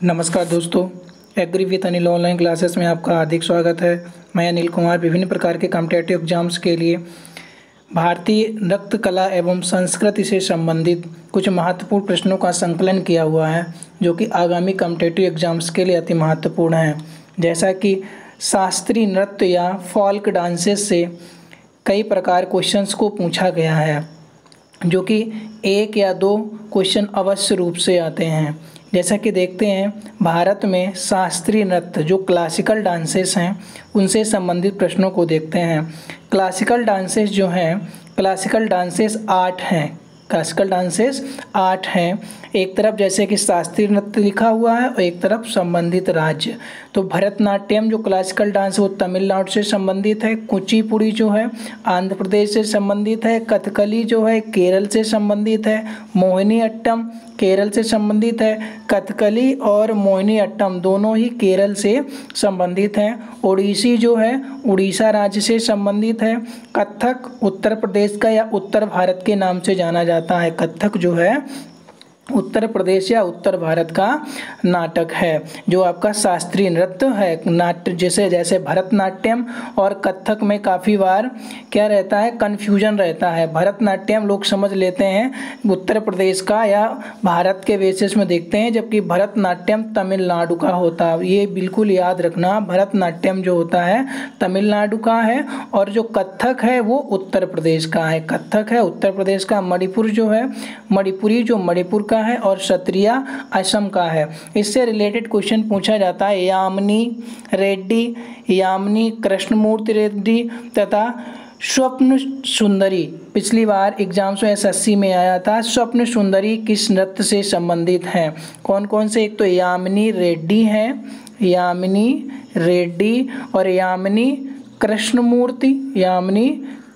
नमस्कार दोस्तों, agri with Anil online classes में आपका हार्दिक स्वागत है। मैं अनिल कुमार विभिन्न प्रकार के कॉम्पिटिटिव एग्जाम्स के लिए भारतीय नृत्य कला एवं संस्कृति से संबंधित कुछ महत्वपूर्ण प्रश्नों का संकलन किया हुआ है, जो कि आगामी कॉम्पिटिटिव एग्जाम्स के लिए अति महत्वपूर्ण है। जैसा कि शास्त्रीय नृत्य या फोल्क डांसेस से कई प्रकार क्वेश्चंस को पूछा गया है, जो कि एक या दो क्वेश्चन अवश्य रूप से आते हैं। जैसा कि देखते हैं, भारत में शास्त्रीय नृत्य जो क्लासिकल डांसेस हैं उनसे संबंधित प्रश्नों को देखते हैं। क्लासिकल डांसेस जो हैं, क्लासिकल डांसेस 8 हैं। क्लासिकल डांसेस 8 हैं। एक तरफ जैसे कि शास्त्रीय नृत्य लिखा हुआ है और एक तरफ संबंधित राज्य। तो भरतनाट्यम जो क्लासिकल डांस है वो तमिलनाडु से संबंधित है। कुचिपुड़ी जो है आंध्र प्रदेश से संबंधित है। कथकली जो है केरल से संबंधित है। मोहिनीअट्टम केरल से संबंधित है। कथकली और मोहिनीअट्टम दोनों ही केरल से संबंधित हैं। ओडिसी जो है उड़ीसा राज्य से संबंधित है। कथक उत्तर प्रदेश का या उत्तर भारत के नाम से जाना जाता है। कथक जो है उत्तर प्रदेश या उत्तर भारत का नाटक है, जो आपका शास्त्रीय नृत्य है। नाट्य जैसे भरतनाट्यम और कथक में काफ़ी बार क्या रहता है, कन्फ्यूजन रहता है। भरतनाट्यम लोग समझ लेते हैं उत्तर प्रदेश का या भारत के बेसिस में देखते हैं, जबकि भरतनाट्यम तमिलनाडु का होता है। ये बिल्कुल याद रखना, भरतनाट्यम जो होता है तमिलनाडु का है और जो कथक है वो उत्तर प्रदेश का है। कथक है उत्तर प्रदेश का। मणिपुर जो है मणिपुरी जो मणिपुर का है और सत्रिया असम का है। इससे रिलेटेड क्वेश्चन पूछा जाता है यामिनी रेड्डी, यामिनी कृष्णमूर्ति रेड्डी तथा स्वप्न सुंदरी। पिछली बार एग्जाम्स में एसएससी में आया था। स्वप्न सुंदरी किस नृत्य से संबंधित हैं? कौन कौन से? एक तो यामिनी रेड्डी हैं, यामिनी रेड्डी और यामिनी कृष्णमूर्ति, यामिनी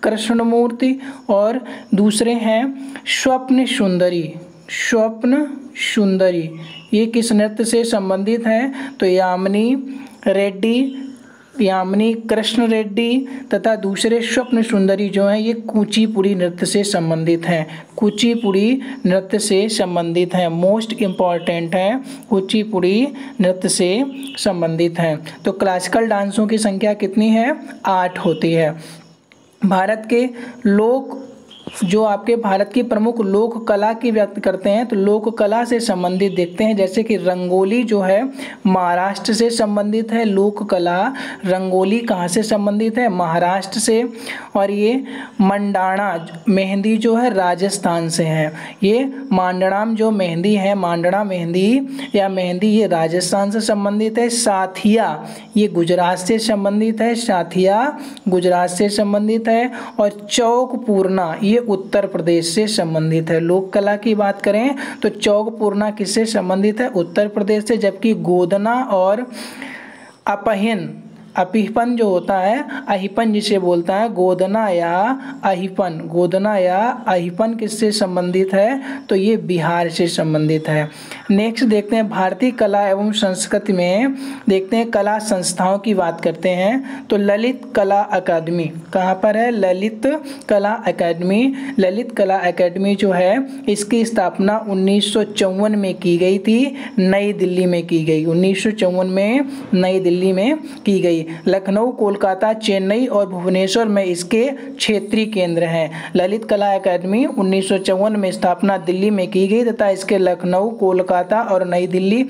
कृष्णमूर्ति, और दूसरे हैं स्वप्न सुंदरी। स्वप्न सुंदरी ये किस नृत्य से संबंधित हैं? तो यामिनी रेड्डी, यामिनी कृष्ण रेड्डी तथा दूसरे स्वप्न सुंदरी जो हैं ये कुचिपुड़ी नृत्य से संबंधित हैं। कुचिपुड़ी नृत्य से संबंधित हैं, मोस्ट इम्पॉर्टेंट है, कुचिपुड़ी नृत्य से संबंधित हैं। तो क्लासिकल डांसों की संख्या कितनी है? 8 होती है। भारत के लोक जो आपके भारत की प्रमुख लोक कला की व्यक्त करते हैं, तो लोक कला से संबंधित देखते हैं। जैसे कि रंगोली जो है महाराष्ट्र से संबंधित है। लोक कला रंगोली कहाँ से संबंधित है? महाराष्ट्र से। और ये मंडाणा मेहंदी जो है राजस्थान से है। ये मांडणाम जो मेहंदी है, मांडणा मेहंदी या मेहंदी, ये राजस्थान से संबंधित है। साथिया ये गुजरात से संबंधित है। साथिया गुजरात से संबंधित है। और चौक पूर्णा ये उत्तर प्रदेश से संबंधित है। लोक कला की बात करें तो चौक पूर्णा किससे संबंधित है? उत्तर प्रदेश से। जबकि गोदना और अहिपन जो होता है, अहिपन जिसे बोलता है, गोदना या अहिपन, गोदना या अहिपन किससे संबंधित है? तो ये बिहार से संबंधित है। नेक्स्ट देखते हैं भारतीय कला एवं संस्कृति में देखते हैं कला संस्थाओं की बात करते हैं। तो ललित कला अकादमी कहाँ पर है? ललित कला अकादमी। ललित कला अकादमी जो है इसकी स्थापना 1954 में की गई थी, नई दिल्ली में की गई। 1954 में नई दिल्ली में की गई। लखनऊ, कोलकाता, चेन्नई और भुवनेश्वर में इसके क्षेत्रीय केंद्र हैं। ललित कला अकादमी 1954 में स्थापना दिल्ली में की गई तथा इसके लखनऊ, कोलकाता और नई दिल्ली,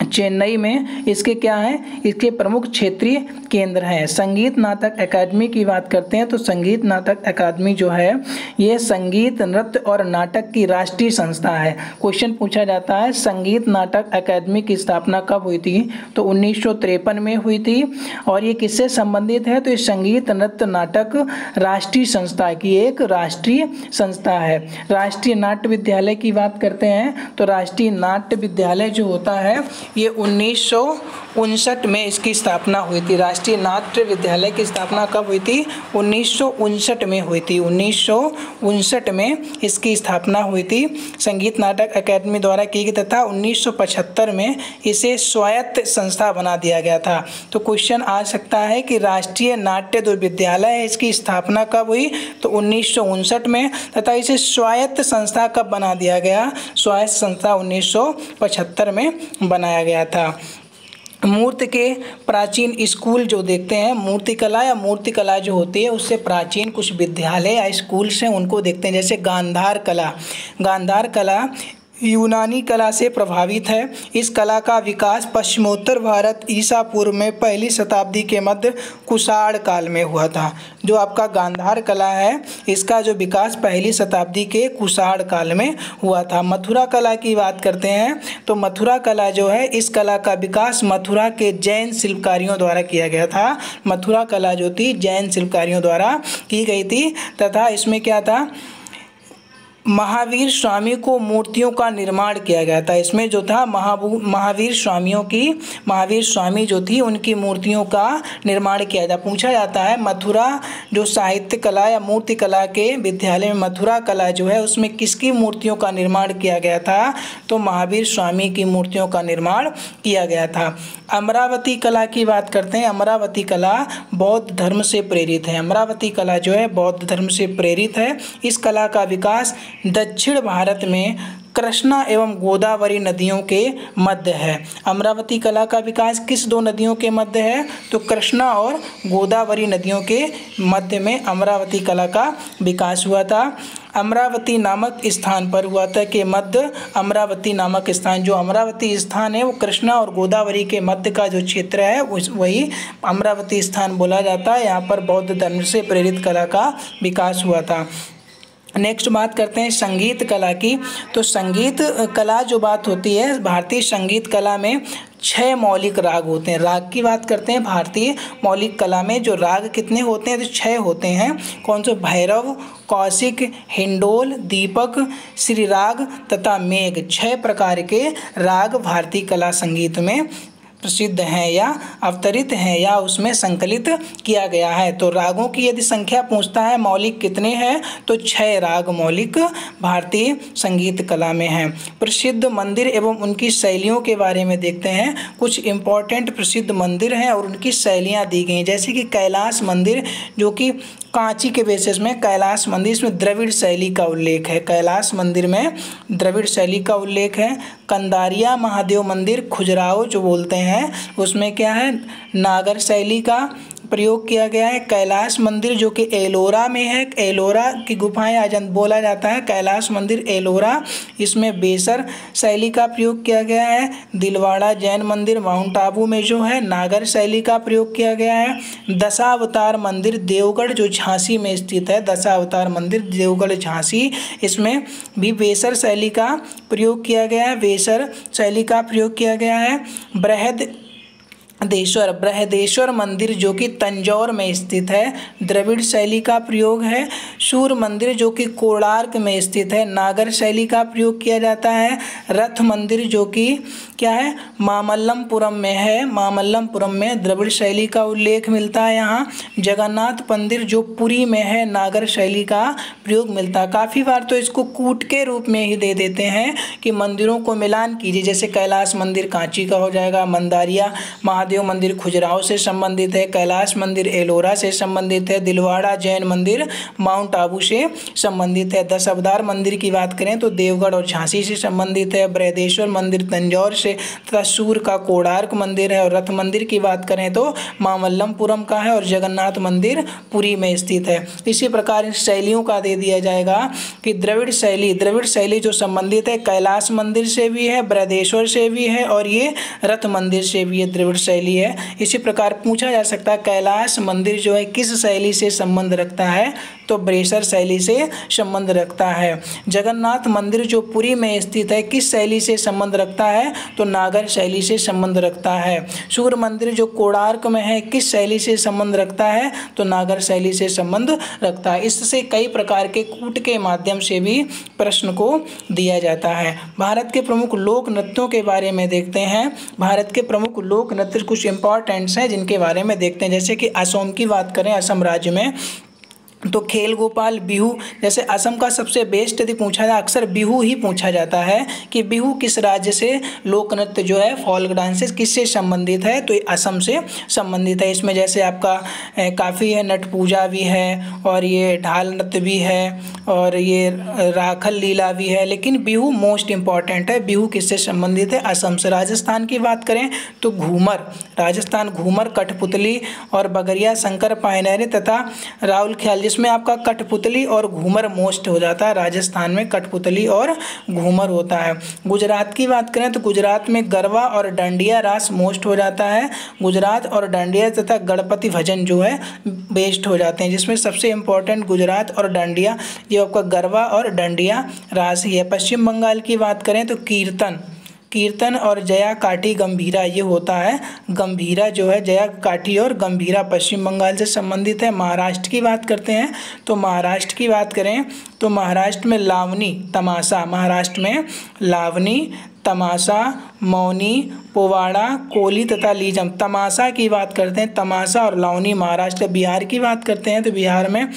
चेन्नई में इसके क्या हैं? इसके प्रमुख क्षेत्रीय केंद्र हैं। संगीत नाटक अकादमी की बात करते हैं तो संगीत नाटक अकादमी जो है ये संगीत, नृत्य और नाटक की राष्ट्रीय संस्था है। क्वेश्चन पूछा जाता है संगीत नाटक अकादमी की स्थापना कब हुई थी? तो 1953 में हुई थी। और ये किससे संबंधित है? तो ये संगीत, नृत्य, नाटक राष्ट्रीय संस्था की एक राष्ट्रीय संस्था है। राष्ट्रीय नाट्य विद्यालय की बात करते हैं तो राष्ट्रीय नाट्य विद्यालय जो होता है ये ये 1959 में इसकी स्थापना हुई थी। राष्ट्रीय नाट्य विद्यालय की स्थापना कब हुई थी? 1959 में हुई थी। 1959 में इसकी स्थापना हुई थी, संगीत नाटक अकादमी द्वारा की गई, तथा 1975 में इसे स्वायत्त संस्था बना दिया गया था। तो क्वेश्चन आ सकता है कि राष्ट्रीय नाट्य जो विद्यालय है इसकी स्थापना कब हुई? तो 1959 में, तथा इसे स्वायत्त संस्था कब बना दिया गया? स्वायत्त संस्था 1975 में बनाया गया था। मूर्ति के प्राचीन स्कूल जो देखते हैं, मूर्तिकला या मूर्तिकला जो होती है उससे प्राचीन कुछ विद्यालय या स्कूल्स हैं उनको देखते हैं। जैसे गांधार कला, गांधार कला यूनानी कला से प्रभावित है। इस कला का विकास पश्चिमोत्तर भारत ईसा पूर्व में पहली शताब्दी के मध्य कुषाण काल में हुआ था। जो आपका गांधार कला है इसका जो विकास पहली शताब्दी के कुषाण काल में हुआ था। मथुरा कला की बात करते हैं तो मथुरा कला जो है, इस कला का विकास मथुरा के जैन शिल्पकारियों द्वारा किया गया था। मथुरा कला जो थी जैन शिल्पकारियों द्वारा की गई थी, तथा इसमें क्या था, महावीर स्वामी को मूर्तियों का निर्माण किया गया था। इसमें जो था महावीर स्वामी जो थी उनकी मूर्तियों का निर्माण किया था। पूछा जाता है मथुरा जो साहित्य कला या मूर्ति कला के विद्यालय में मथुरा कला जो है उसमें किसकी मूर्तियों का निर्माण किया गया था? तो महावीर स्वामी की मूर्तियों का निर्माण किया गया था। अमरावती कला की बात करते हैं। अमरावती कला बौद्ध धर्म से प्रेरित है। अमरावती कला जो है बौद्ध धर्म से प्रेरित है। इस कला का विकास दक्षिण भारत में कृष्णा एवं गोदावरी नदियों के मध्य है। अमरावती कला का विकास किस दो नदियों के मध्य है? तो कृष्णा और गोदावरी नदियों के मध्य में अमरावती कला का विकास हुआ था। अमरावती नामक स्थान पर हुआ था कि मध्य अमरावती नामक स्थान, जो अमरावती स्थान है वो कृष्णा और गोदावरी के मध्य का जो क्षेत्र है वही अमरावती स्थान बोला जाता है। यहाँ पर बौद्ध धर्म से प्रेरित कला का विकास हुआ था। नेक्स्ट बात करते हैं संगीत कला की। तो संगीत कला जो बात होती है, भारतीय संगीत कला में 6 मौलिक राग होते हैं। राग की बात करते हैं, भारतीय मौलिक कला में जो राग कितने होते हैं? तो 6 होते हैं। कौन से? भैरव, कौशिक, हिंडोल, दीपक, श्रीराग तथा मेघ। 6 प्रकार के राग भारतीय कला संगीत में प्रसिद्ध हैं या अवतरित हैं या उसमें संकलित किया गया है। तो रागों की यदि संख्या पूछता है मौलिक कितने हैं, तो 6 राग मौलिक भारतीय संगीत कला में हैं। प्रसिद्ध मंदिर एवं उनकी शैलियों के बारे में देखते हैं। कुछ इम्पोर्टेंट प्रसिद्ध मंदिर हैं और उनकी शैलियाँ दी गई हैं। जैसे कि कैलाश मंदिर जो कि कांची के बेसिस में कैलाश मंदिर, इसमें द्रविड़ शैली का उल्लेख है। कैलाश मंदिर में द्रविड़ शैली का उल्लेख है। कंदारिया महादेव मंदिर खुजराहो जो बोलते हैं उसमें क्या है? नागर शैली का प्रयोग किया गया है। कैलाश मंदिर जो कि एलोरा में है, एलोरा की गुफाएं आज बोला जाता है कैलाश मंदिर एलोरा, इसमें बेसर शैली का प्रयोग किया गया है। दिलवाड़ा जैन मंदिर माउंट आबू में जो है नागर शैली का प्रयोग किया गया है। दशावतार मंदिर देवगढ़ जो झांसी में स्थित है, दशावतार मंदिर देवगढ़ झांसी, इसमें भी बेसर शैली का प्रयोग किया गया है। बेसर शैली का प्रयोग किया गया है। बृहदेश्वर मंदिर जो कि तंजौर में स्थित है, द्रविड़ शैली का प्रयोग है। सूर्य मंदिर जो कि कोणार्क में स्थित है, नागर शैली का प्रयोग किया जाता है। रथ मंदिर जो कि क्या है? मामल्लपुरम में है, मामल्लपुरम में द्रविड़ शैली का उल्लेख मिलता है। यहाँ जगन्नाथ मंदिर जो पुरी में है, नागर शैली का प्रयोग मिलता है। काफ़ी बार तो इसको कूट के रूप में ही दे देते हैं कि मंदिरों को मिलान कीजिए, जैसे कैलाश मंदिर कांची का हो जाएगा, मंदारिया महादेव मंदिर खुजराहो से संबंधित है, कैलाश मंदिर एलोरा से संबंधित है, दिलवाड़ा जैन मंदिर माउंट आबू से संबंधित है। दशावतार मंदिर की बात करें तो देवगढ़ और झांसी से संबंधित है। बृहदेश्वर मंदिर तंजौर से तथा सूर्य का कोणार्क मंदिर है। और रथ मंदिर की बात करें तो मामल्लपुरम का है और जगन्नाथ मंदिर पुरी में स्थित है। इसी प्रकार इन शैलियों का दे दिया जाएगा कि द्रविड़ शैली जो संबंधित है कैलाश मंदिर से भी है, बृहदेश्वर से भी है और ये रथ मंदिर से भी है। द्रविड़ शैली शैली है। इसी प्रकार पूछा जा सकता है कैलाश मंदिर जो है किस शैली से संबंध रखता है, तो ब्रेसर शैली से संबंध रखता है। जगन्नाथ मंदिर जो पुरी में स्थित है किस शैली से संबंध रखता है, तो नागर शैली से संबंध रखता है। सूर्य मंदिर जो कोणार्क में है किस शैली से संबंध रखता है, तो नागर शैली से संबंध रखता है। इससे कई प्रकार के कूट के माध्यम से भी प्रश्न को दिया जाता है। भारत के प्रमुख लोक नृत्यों के बारे में देखते हैं। भारत के प्रमुख लोक नृत्य कुछ इंपॉर्टेंट्स हैं जिनके बारे में देखते हैं। जैसे कि असम की बात करें, असम राज्य में तो खेल गोपाल, बिहू, जैसे असम का सबसे बेस्ट यदि पूछा जाए अक्सर बिहू ही पूछा जाता है कि बिहू किस राज्य से लोक नृत्य जो है फोल्क डांसेस किससे संबंधित है, तो ये असम से संबंधित है। इसमें जैसे आपका काफ़ी है, नट पूजा भी है और ये ढाल नृत्य भी है और ये राखल लीला भी है, लेकिन बिहू मोस्ट इम्पॉर्टेंट है। बिहू किससे संबंधित है, असम से। राजस्थान की बात करें तो घूमर, राजस्थान घूमर, कठपुतली और बगरिया शंकर पायनेरी तथा राउल ख्याल, इसमें आपका कठपुतली और घूमर मोस्ट हो जाता है। राजस्थान में कठपुतली और घूमर होता है। गुजरात की बात करें तो गुजरात में गरबा और डांडिया रास मोस्ट हो जाता है। गुजरात और डांडिया तथा गणपति भजन जो है बेस्ट हो जाते हैं, जिसमें सबसे इम्पोर्टेंट गुजरात और डांडिया ये आपका गरबा और डांडिया रास ही है। पश्चिम बंगाल की बात करें तो कीर्तन और जया काठी गंभीरा ये होता है। गंभीरा जो है जया काठी और गंभीरा पश्चिम बंगाल से संबंधित है। महाराष्ट्र की बात करते हैं तो महाराष्ट्र की बात करें तो महाराष्ट्र में लावनी तमाशा, महाराष्ट्र में लावनी तमाशा, मौनी, पोवाड़ा, कोली तथा लीजम। तमाशा की बात करते हैं, तमाशा और लावनी महाराष्ट्र। बिहार की बात करते हैं तो बिहार में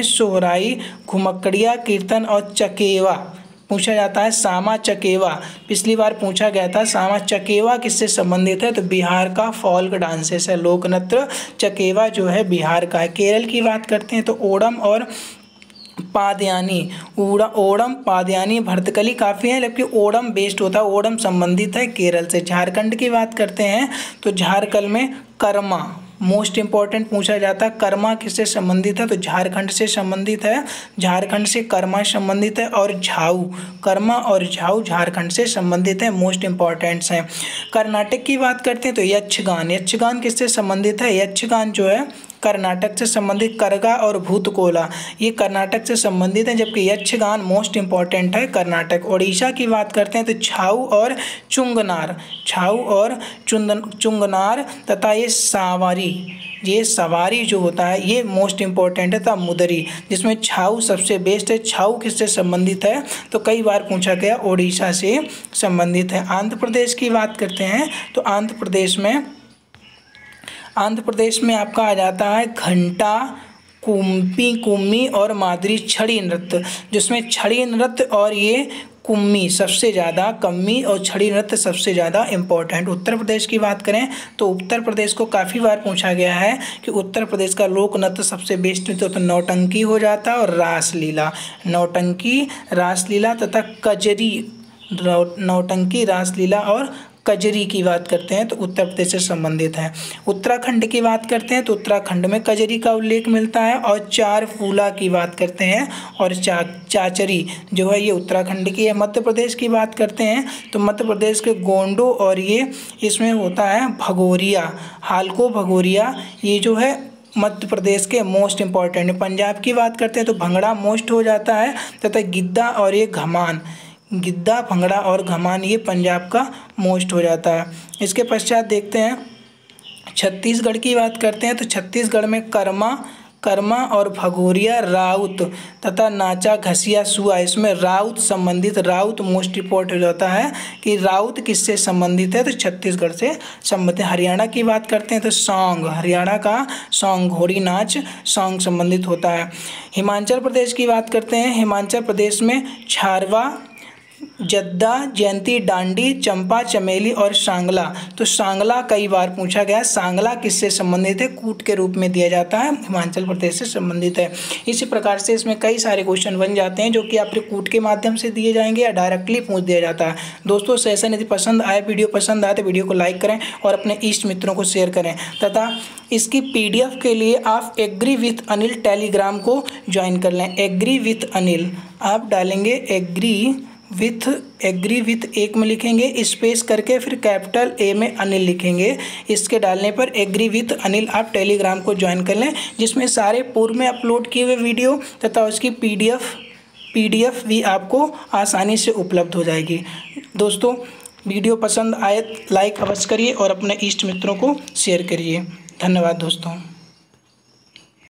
सोहराई, घुमक्कड़िया, कीर्तन और चकेवा पूछा जाता है। सामा चकेवा पिछली बार पूछा गया था, सामा चकेवा किससे संबंधित है, तो बिहार का फोल्क डांसेस है, लोक नृत्य चकेवा जो है बिहार का है। केरल की बात करते हैं तो ओणम और पादयानी, ओणम पादयानी भरतकली काफ़ी है, लेकिन ओणम बेस्ट होता है, ओणम संबंधित है केरल से। झारखंड की बात करते हैं तो झारखंड में कर्मा मोस्ट इंपॉर्टेंट पूछा जाता है। कर्मा किससे संबंधित है, तो झारखंड से संबंधित है, झारखंड से कर्मा संबंधित है। और झाऊ, कर्मा और झाऊ झारखंड से संबंधित है, मोस्ट इंपॉर्टेंट्स हैं। कर्नाटक की बात करते हैं तो यक्षगान किससे संबंधित है, यक्षगान जो है कर्नाटक से संबंधित। करगा और भूतकोला ये कर्नाटक से संबंधित है, जबकि यक्षगान मोस्ट इंपॉर्टेंट है कर्नाटक। ओडिशा की बात करते हैं तो छाऊ और चुंगनार तथा ये सवारी जो होता है ये मोस्ट इंपॉर्टेंट है। तथा मुदरी, जिसमें छाऊ सबसे बेस्ट है। छाऊ किससे संबंधित है, तो कई बार पूछा गया, ओडिशा से संबंधित है। आंध्र प्रदेश की बात करते हैं तो आंध्र प्रदेश में आपका आ जाता है घंटा, कुम्मी और मादरी छड़ी नृत्य, जिसमें छड़ी नृत्य और ये कुम्मी सबसे ज़्यादा, कम्मी और छड़ी नृत्य सबसे ज़्यादा इम्पोर्टेंट। उत्तर प्रदेश की बात करें तो उत्तर प्रदेश को काफ़ी बार पूछा गया है कि उत्तर प्रदेश का लोक नृत्य सबसे बेस्ट नृत्य तो नौटंकी हो जाता है और रासलीला, नौटंकी, रासलीला तथा कजरी। नौटंकी, रासलीला और कजरी की बात करते हैं तो उत्तर प्रदेश से संबंधित है। उत्तराखंड की बात करते हैं तो उत्तराखंड में कजरी का उल्लेख मिलता है। और चार फूला की बात करते हैं और चाचरी जो है ये उत्तराखंड की है। मध्य प्रदेश की बात करते हैं तो मध्य प्रदेश के गोंडो और ये इसमें होता है भगोरिया, हालको भगोरिया, ये जो है मध्य प्रदेश के मोस्ट इम्पॉर्टेंट है। पंजाब की बात करते हैं तो भंगड़ा मोस्ट हो जाता है तथा गिद्दा और ये घमान, गिद्दा, भंगड़ा और घमान ये पंजाब का मोस्ट हो जाता है। इसके पश्चात देखते हैं छत्तीसगढ़ की बात करते हैं तो छत्तीसगढ़ में कर्मा और भगोरिया, राउत तथा नाचा, घसिया, सुआ, इसमें राउत संबंधित, राउत मोस्ट इम्पोर्टेंट हो जाता है कि राउत किससे संबंधित है, तो छत्तीसगढ़ से संबंधित। हरियाणा की बात करते हैं तो सॉन्ग, हरियाणा का सॉन्ग, घोड़ी नाच सॉन्ग संबंधित होता है। हिमाचल प्रदेश की बात करते हैं, हिमाचल प्रदेश में छारवा, जद्दा, जयंती, डांडी, चंपा, चमेली और सांगला। तो सांगला कई बार पूछा गया, सांगला किससे संबंधित है, कूट के रूप में दिया जाता है, हिमाचल प्रदेश से संबंधित है। इसी प्रकार से इसमें कई सारे क्वेश्चन बन जाते हैं जो कि आपके कूट के माध्यम से दिए जाएंगे या डायरेक्टली पूछ दिया जाता है। दोस्तों सेशन यदि पसंद आए, वीडियो पसंद आए तो वीडियो को लाइक करें और अपने इष्ट मित्रों को शेयर करें तथा इसकी PDF के लिए आप एग्री विथ अनिल टेलीग्राम को ज्वाइन कर लें। एग्री विथ अनिल आप डालेंगे, एग्री विथ एग्री विथ एक में लिखेंगे, स्पेस करके फिर कैपिटल ए में अनिल लिखेंगे। इसके डालने पर एग्री विथ अनिल आप टेलीग्राम को ज्वाइन कर लें, जिसमें सारे पूर्व में अपलोड किए हुए वीडियो तथा उसकी पीडीएफ भी आपको आसानी से उपलब्ध हो जाएगी। दोस्तों, वीडियो पसंद आए लाइक अवश्य करिए और अपने इष्ट मित्रों को शेयर करिए। धन्यवाद दोस्तों।